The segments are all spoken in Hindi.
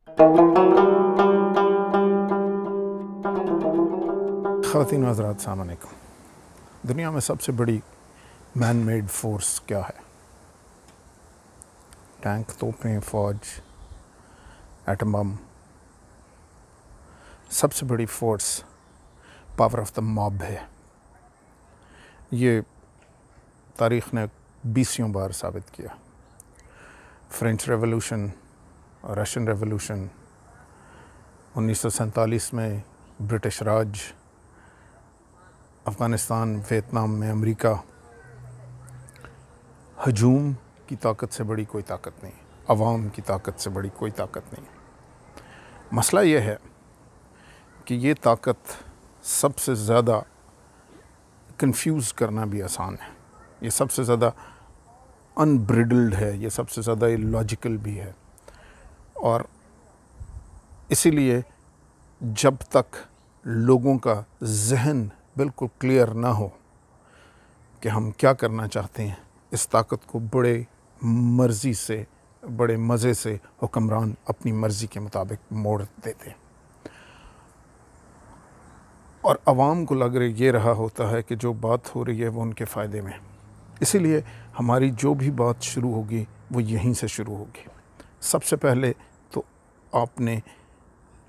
ख़वातीन व हज़रात, अस्सलाम वालेकुम। दुनिया में सबसे बड़ी मैन मेड फोर्स क्या है? टैंक, तोपें, फ़ौज, एटम बम। सबसे बड़ी force power of the mob है। ये तारीख़ ने 20 बार साबित किया। फ्रेंच रेवोल्यूशन, रशियन रेवोल्यूशन, 1947 में ब्रिटिश राज, अफ़गानिस्तान, वियतनाम में अमेरिका। हजूम की ताकत से बड़ी कोई ताकत नहीं, अवाम की ताकत से बड़ी कोई ताकत नहीं। मसला ये है कि ये ताकत सबसे ज़्यादा कंफ्यूज करना भी आसान है। ये सबसे ज़्यादा अनब्रिडल्ड है, ये सबसे ज़्यादा इलॉजिकल भी है। और इसीलिए जब तक लोगों का जहन बिल्कुल क्लियर ना हो कि हम क्या करना चाहते हैं, इस ताकत को बड़े मर्ज़ी से, बड़े मज़े से हुक्मरान अपनी मर्ज़ी के मुताबिक मोड़ देते हैं। और आवाम को लग ये रहा होता है कि जो बात हो रही है वो उनके फ़ायदे में। इसीलिए हमारी जो भी बात शुरू होगी वो यहीं से शुरू होगी। सबसे पहले तो आपने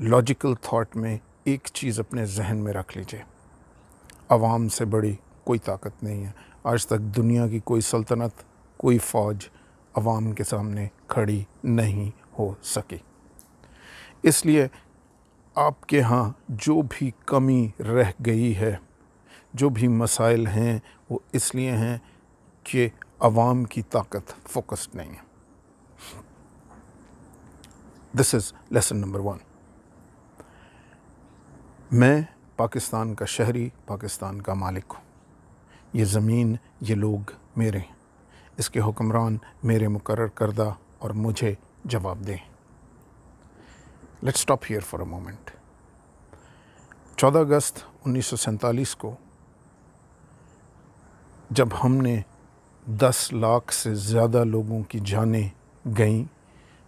लॉजिकल थॉट में एक चीज़ अपने जहन में रख लीजिए, आवाम से बड़ी कोई ताकत नहीं है। आज तक दुनिया की कोई सल्तनत, कोई फ़ौज आवाम के सामने खड़ी नहीं हो सकी। इसलिए आपके यहाँ जो भी कमी रह गई है, जो भी मसाइल हैं, वो इसलिए हैं कि आवाम की ताकत फोकस्ड नहीं है। This is lesson number 1। मैं पाकिस्तान का शहरी, पाकिस्तान का मालिक हूँ। ये ज़मीन, ये लोग मेरे हैं। इसके हुक्मरान मेरे मुकर्रर करदा और मुझे जवाब दें। Let's stop here for a moment. 14 अगस्त 1947 को जब हमने 10 लाख से ज़्यादा लोगों की जानें गईं,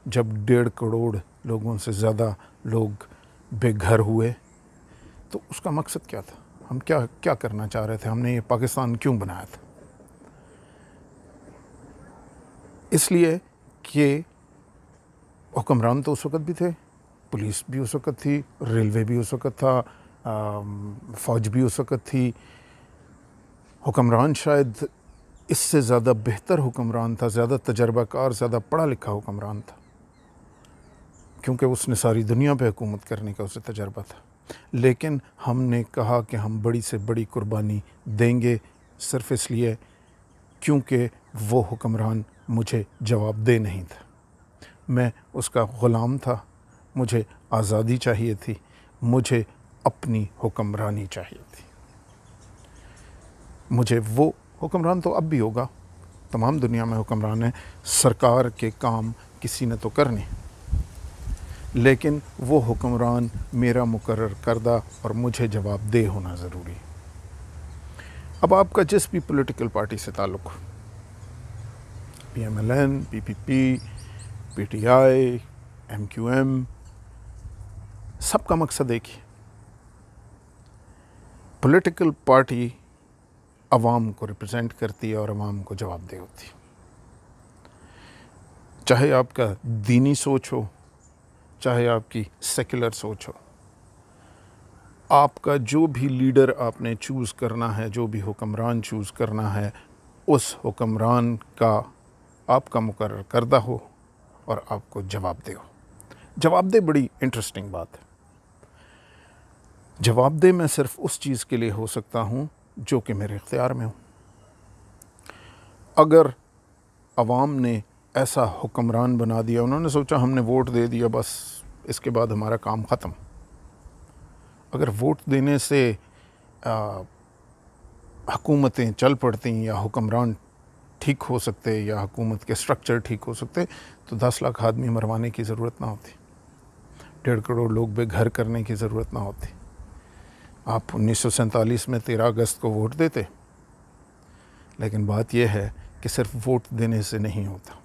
जब 1.5 करोड़ लोगों से ज़्यादा लोग बेघर हुए, तो उसका मकसद क्या था? हम क्या करना चाह रहे थे? हमने ये पाकिस्तान क्यों बनाया था? इसलिए कि हुक्मरान तो उस वक़्त भी थे, पुलिस भी उस वक़्त थी, रेलवे भी उस वक़्त था, फ़ौज भी उस वक़्त थी। हुक्मरान शायद इससे ज़्यादा बेहतर हुक्मरान था, ज़्यादा तजर्बाकार, ज़्यादा पढ़ा लिखा हुक्मरान था, क्योंकि उसने सारी दुनिया पे हुकूमत करने का उसे तजर्बा था। लेकिन हमने कहा कि हम बड़ी से बड़ी कुर्बानी देंगे, सिर्फ़ इसलिए क्योंकि वो हुक्मरान मुझे जवाब दे नहीं था। मैं उसका ग़ुलाम था, मुझे आज़ादी चाहिए थी, मुझे अपनी हुक्मरानी चाहिए थी। मुझे वो हुक्मरान तो अब भी होगा, तमाम दुनिया में हुक्मरान है, सरकार के काम किसी ने तो करने, लेकिन वो हुक्मरान मेरा मुकर्रर करदा और मुझे जवाब दे होना ज़रूरी है। अब आपका जिस भी पॉलिटिकल पार्टी से ताल्लुक़ हो, PMLN, PPP, PTI, MQM, सबका मकसद एक ही। पॉलिटिकल पार्टी अवाम को रिप्रेजेंट करती है और अवाम को जवाबदेह होती है। चाहे आपका दीनी सोच हो, चाहे आपकी सेकुलर सोच हो, आपका जो भी लीडर आपने चूज़ करना है, जो भी हुक्मरान चूज़ करना है, उस हुक्मरान का आपका मुकर्रर करदा हो और आपको जवाबदेह हो। जवाबदेह बड़ी इंटरेस्टिंग बात है। जवाबदेह मैं सिर्फ उस चीज़ के लिए हो सकता हूँ जो कि मेरे इख्तियार में हो। अगर अवाम ने ऐसा हुक्मरान बना दिया, उन्होंने सोचा हमने वोट दे दिया, बस इसके बाद हमारा काम ख़त्म। अगर वोट देने से हुकूमतें चल पड़ती या हुक्मरान ठीक हो सकते या हुकूमत के स्ट्रक्चर ठीक हो सकते, तो 10 लाख आदमी मरवाने की ज़रूरत ना होती, 1.5 करोड़ लोग बेघर करने की ज़रूरत ना होती। आप 1947 में 13 अगस्त को वोट देते, लेकिन बात यह है कि सिर्फ वोट देने से नहीं होता।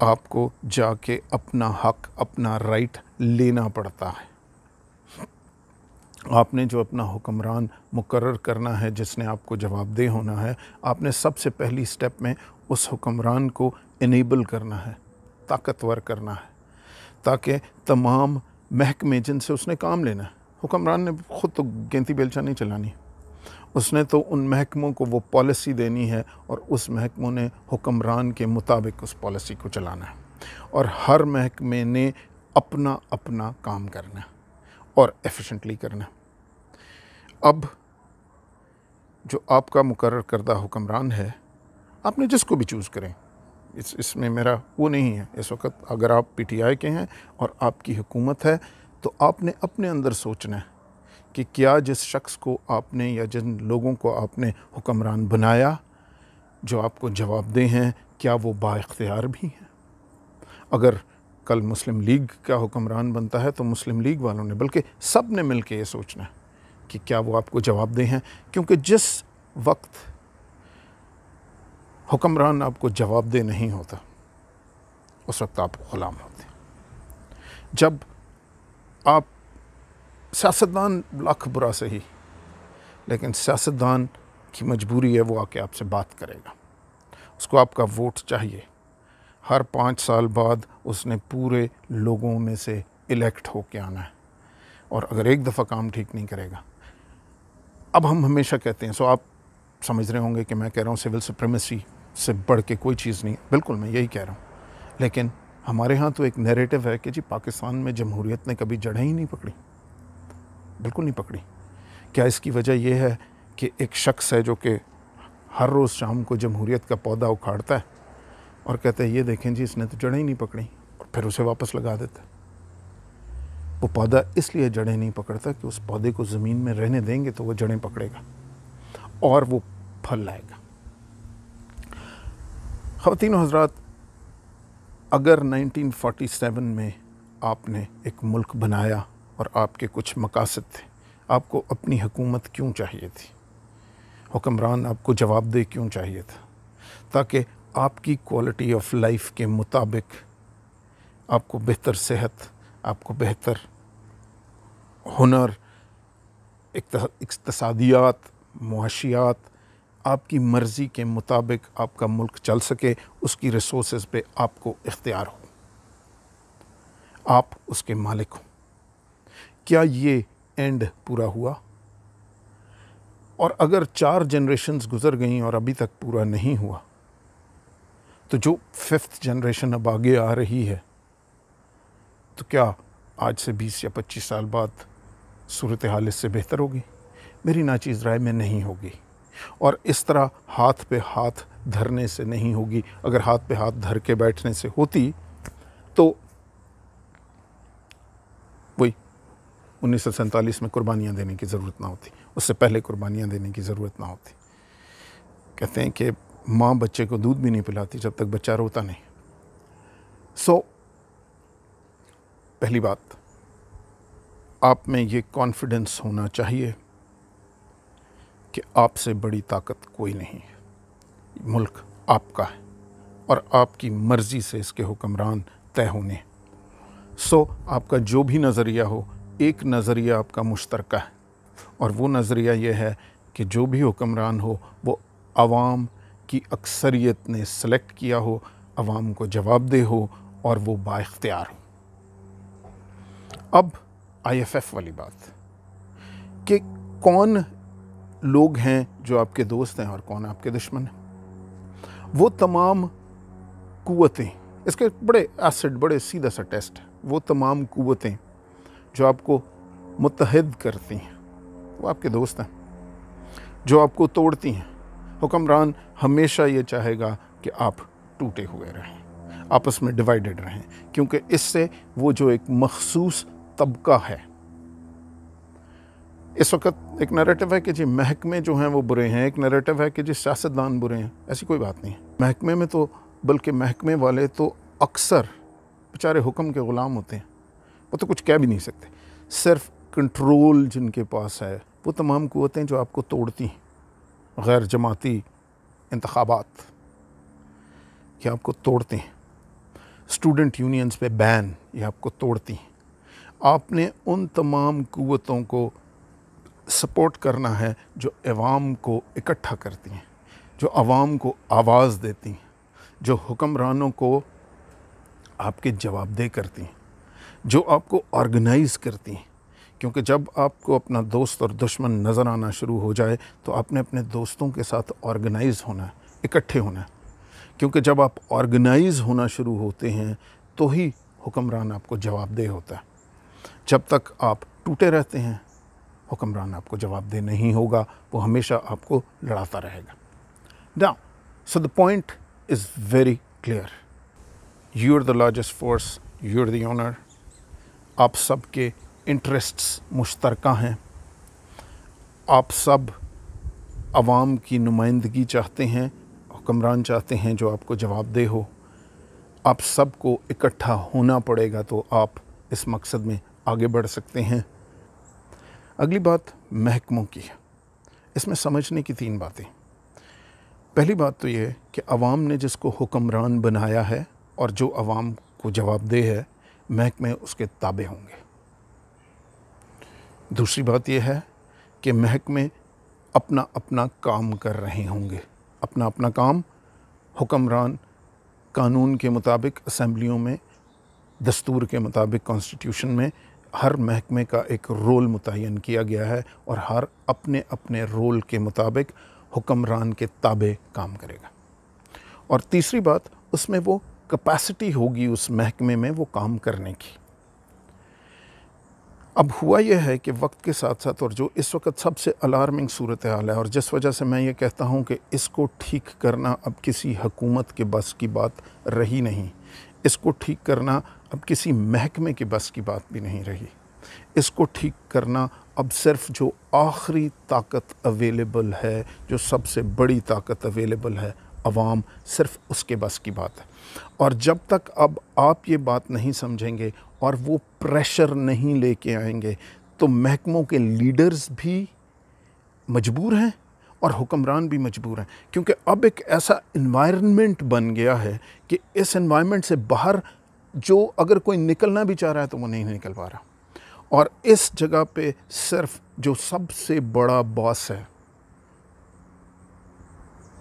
आपको जाके अपना हक, अपना राइट लेना पड़ता है। आपने जो अपना हुक्मरान मुकर्रर करना है, जिसने आपको जवाबदेह होना है, आपने सबसे पहली स्टेप में उस हुक्मरान को इनेबल करना है, ताकतवर करना है, ताकि तमाम महकमे जिनसे उसने काम लेना है, हुक्मरान ने ख़ुद तो गेंती बेलचा नहीं चलानी, उसने तो उन महकमों को वो पॉलिसी देनी है और उस महकमों ने हुक्मरान के मुताबिक उस पॉलिसी को चलाना है। और हर महकमे ने अपना अपना काम करना है और एफिशिएंटली करना। अब जो आपका मुकर्रर करदा हुक्मरान है, आपने जिसको भी चूज़ करें, इसमें मेरा वो नहीं है। इस वक्त अगर आप पीटीआई के हैं और आपकी हुकूमत है, तो आपने अपने अंदर सोचना है कि क्या जिस शख्स को आपने या जिन लोगों को आपने हुक्मरान बनाया, जो आपको जवाबदेह हैं, क्या वो बाइख्तियार भी हैं। अगर कल मुस्लिम लीग का हुक्मरान बनता है तो मुस्लिम लीग वालों ने, बल्कि सब ने मिल के ये सोचना है कि क्या वो आपको जवाबदेह हैं, क्योंकि जिस वक्त हुक्मरान आपको जवाबदेह नहीं होता, उस वक्त आप ग़ुलाम होते। जब आप सियासतदान लाख बुरा सही, लेकिन सियासतदान की मजबूरी है वो आके आपसे बात करेगा, उसको आपका वोट चाहिए। हर 5 साल बाद उसने पूरे लोगों में से इलेक्ट होके आना है, और अगर एक दफ़ा काम ठीक नहीं करेगा, अब हम हमेशा कहते हैं, सो आप समझ रहे होंगे कि मैं कह रहा हूँ सिविल सुप्रीमेसी से बढ़ के कोई चीज़ नहीं, बिल्कुल मैं यही कह रहा हूँ। लेकिन हमारे यहाँ तो एक नैरेटिव है कि जी पाकिस्तान में जमहूरियत ने कभी जड़ें ही नहीं पकड़ी, बिल्कुल नहीं पकड़ी। क्या इसकी वजह यह है कि एक शख्स है जो कि हर रोज़ शाम को जमहूरियत का पौधा उखाड़ता है और कहता है ये देखें जी इसने तो जड़ें ही नहीं पकड़ी, और फिर उसे वापस लगा देता है। वो पौधा इसलिए जड़ें नहीं पकड़ता कि उस पौधे को ज़मीन में रहने देंगे तो वो जड़ें पकड़ेगा और वो फल लाएगा। ख़वातीन और हज़रात, अगर 1947 में आपने एक मुल्क बनाया और आपके कुछ मकासद थे, आपको अपनी हुकूमत क्यों चाहिए थी, हुक्मरान आपको जवाबदेह क्यों चाहिए था, ताकि आपकी क्वालिटी ऑफ लाइफ के मुताबिक आपको बेहतर सेहत, आपको बेहतर हुनर, इक़्तिसादियात, मुआशियात, आपकी मर्ज़ी के मुताबिक आपका मुल्क चल सके, उसकी रिसोर्सेज पे आपको इख्तियार हो, आप उसके मालिक हो। क्या ये एंड पूरा हुआ? और अगर 4 जनरेशन्स गुज़र गईं और अभी तक पूरा नहीं हुआ, तो जो 5th जनरेशन अब आगे आ रही है, तो क्या आज से 20 या 25 साल बाद सूरत हाल इससे बेहतर होगी? मेरी नाचीज़ राय में नहीं होगी। और इस तरह हाथ पे हाथ धरने से नहीं होगी। अगर हाथ पे हाथ धर के बैठने से होती तो वही 1947 में कुर्बानियाँ देने की ज़रूरत ना होती, उससे पहले कुर्बानियाँ देने की ज़रूरत ना होती। कहते हैं कि माँ बच्चे को दूध भी नहीं पिलाती जब तक बच्चा रोता नहीं। पहली बात, आप में ये कॉन्फिडेंस होना चाहिए कि आपसे बड़ी ताकत कोई नहीं है। मुल्क आपका है और आपकी मर्ज़ी से इसके हुक्मरान तय होने। आपका जो भी नज़रिया हो, एक नज़रिया आपका मुश्तरका है, और वो नज़रिया ये है कि जो भी हुक्मरान हो वो आवाम की अक्सरियत ने सेलेक्ट किया हो, आवाम को जवाबदेह हो और वो बाइख्तियार हो। अब IFF वाली बात कि कौन लोग हैं जो आपके दोस्त हैं और कौन आपके दुश्मन हैं। वो तमाम कुव्वतें, इसके बड़े एसिड, बड़े सीधा सा टेस्ट है, वो तमाम कुव्वतें जो आपको मुत्तहिद करती हैं वो आपके दोस्त हैं। जो आपको तोड़ती हैं, हुक्मरान हमेशा ये चाहेगा कि आप टूटे हुए रहें, आपस में डिवाइडेड रहें, क्योंकि इससे वो जो एक मखसूस तबका है, इस वक्त एक नैरेटिव है कि जी महकमे जो हैं वो बुरे हैं, एक नैरेटिव है कि जी सियासतदान बुरे हैं। ऐसी कोई बात नहीं है। महकमे में तो, बल्कि महकमे वाले तो अक्सर बेचारे हुक्म के ग़ुलाम होते हैं, वो तो कुछ कह भी नहीं सकते। सिर्फ कंट्रोल जिनके पास है वो तमाम कुव्वतें जो आपको तोड़ती हैं, गैर जमाती इंतखाबात कि आपको तोड़ते हैं। स्टूडेंट यूनियंस पे बैन, ये आपको तोड़ती हैं। आपने उन तमाम क़ुव्वतों को सपोर्ट करना है जो अवाम को इकट्ठा करती हैं, जो अवाम को आवाज़ देती हैं, जो हुक्मरानों को आपके जवाबदेह करती हैं, जो आपको ऑर्गेनाइज़ करती हैं। क्योंकि जब आपको अपना दोस्त और दुश्मन नज़र आना शुरू हो जाए तो आपने अपने दोस्तों के साथ ऑर्गेनाइज़ होना है, इकट्ठे होना है। क्योंकि जब आप ऑर्गेनाइज़ होना शुरू होते हैं तो ही हुक्मरान आपको जवाबदेह होता है। जब तक आप टूटे रहते हैं, हुक्मरान आपको जवाबदेह नहीं होगा, वो हमेशा आपको लड़ाता रहेगा। Now so the point is very clear, you are the largest force, you are the owner. आप सब के इंटरेस्ट्स मुश्तरका हैं, आप सब अवाम की नुमाइंदगी चाहते हैं, हुक्मरान चाहते हैं जो आपको जवाबदेह हो। आप सबको इकट्ठा होना पड़ेगा तो आप इस मकसद में आगे बढ़ सकते हैं। अगली बात महकमों की है। इसमें समझने की 3 बातें। पहली बात तो ये कि अवाम ने जिसको हुक्मरान बनाया है और जो अवाम को जवाबदेह है, महकमे उसके ताबे होंगे। दूसरी बात यह है कि महकमे अपना अपना काम कर रहे होंगे, अपना अपना काम। हुक्मरान कानून के मुताबिक असेंबलियों में, दस्तूर के मुताबिक कॉन्स्टिट्यूशन में हर महकमे का एक रोल मुतय्यन किया गया है और हर अपने अपने रोल के मुताबिक हुक्मरान के ताबे काम करेगा। और तीसरी बात, उसमें वो कैपेसिटी होगी उस महकमे में वो काम करने की। अब हुआ यह है कि वक्त के साथ साथ, और जो इस वक्त सबसे अलार्मिंग सूरत हाल है और जिस वजह से मैं ये कहता हूँ कि इसको ठीक करना अब किसी हुकूमत के बस की बात रही नहीं, इसको ठीक करना अब किसी महकमे के बस की बात भी नहीं रही। इसको ठीक करना अब सिर्फ जो आखिरी ताकत अवेलेबल है, जो सबसे बड़ी ताकत अवेलेबल है, अवाम, सिर्फ उसके बस की बात है। और जब तक अब आप ये बात नहीं समझेंगे और वो प्रेशर नहीं लेके आएंगे तो महकमों के लीडर्स भी मजबूर हैं और हुक्मरान भी मजबूर हैं। क्योंकि अब एक ऐसा इन्वायरमेंट बन गया है कि इस इन्वायरमेंट से बाहर जो अगर कोई निकलना भी चाह रहा है तो वो नहीं निकल पा रहा। और इस जगह पे सिर्फ जो सबसे बड़ा बॉस है,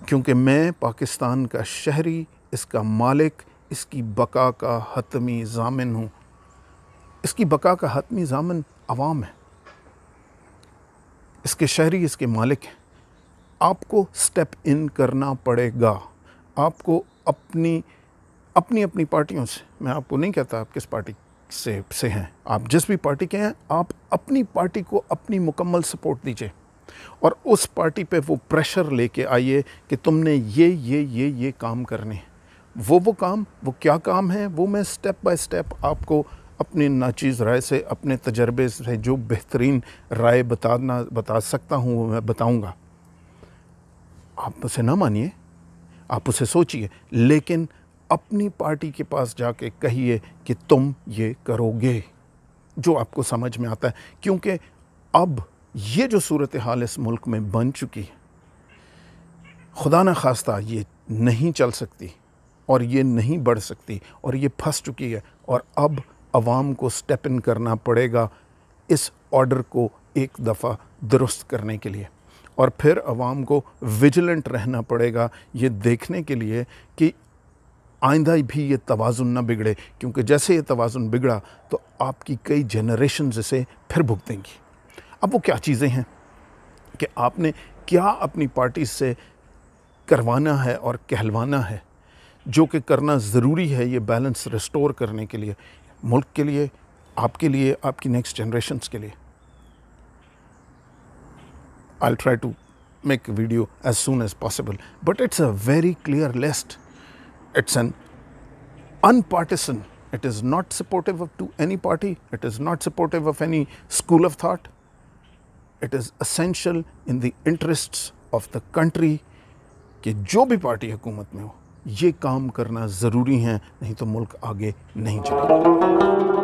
क्योंकि मैं पाकिस्तान का शहरी, इसका मालिक, इसकी बका का हतमी ज़ामिन हूँ। इसकी बका का हतमी ज़ामिन अवाम है, इसके शहरी, इसके मालिक हैं। आपको स्टेप इन करना पड़ेगा। आपको अपनी अपनी पार्टियों से, मैं आपको नहीं कहता आप किस पार्टी से हैं, आप जिस भी पार्टी के हैं, आप अपनी पार्टी को अपनी मुकम्मल सपोर्ट दीजिए और उस पार्टी पे वो प्रेशर लेके आइए कि तुमने ये काम करने हैं। वो काम, वो क्या काम है, वो मैं स्टेप बाय स्टेप आपको अपनी नाचीज़ राय से, अपने तजर्बे से जो बेहतरीन राय बता सकता हूँ वो मैं बताऊँगा। आप उसे ना मानिए, आप उसे सोचिए, लेकिन अपनी पार्टी के पास जाके कहिए कि तुम ये करोगे जो आपको समझ में आता है। क्योंकि अब ये जो सूरत हाल इस मुल्क में बन चुकी है, खुदा न खास्ता ये नहीं चल सकती और ये नहीं बढ़ सकती और ये फंस चुकी है। और अब अवाम को स्टेप इन करना पड़ेगा इस ऑर्डर को एक दफ़ा दुरुस्त करने के लिए। और फिर अवाम को विजिलेंट रहना पड़ेगा ये देखने के लिए कि आइंदा भी ये तवाज़ुन ना बिगड़े। क्योंकि जैसे ये तवाज़ुन बिगड़ा तो आपकी कई जनरेशन्स इसे फिर भुगतेंगी। अब वो क्या चीज़ें हैं कि आपने क्या अपनी पार्टी से करवाना है और कहलवाना है, जो कि करना ज़रूरी है ये बैलेंस रिस्टोर करने के लिए, मुल्क के लिए, आपकी नेक्स्ट जनरेशन्स के लिए। I'll try to make a video as soon as possible, but it's a very clear list. It's an unpartisan. It is not supportive to any party. It is not supportive of any school of thought. It is essential in the interests of the country कि जो भी पार्टी हुकूमत में हो ये काम करना ज़रूरी है, नहीं तो मुल्क आगे नहीं चलेगा।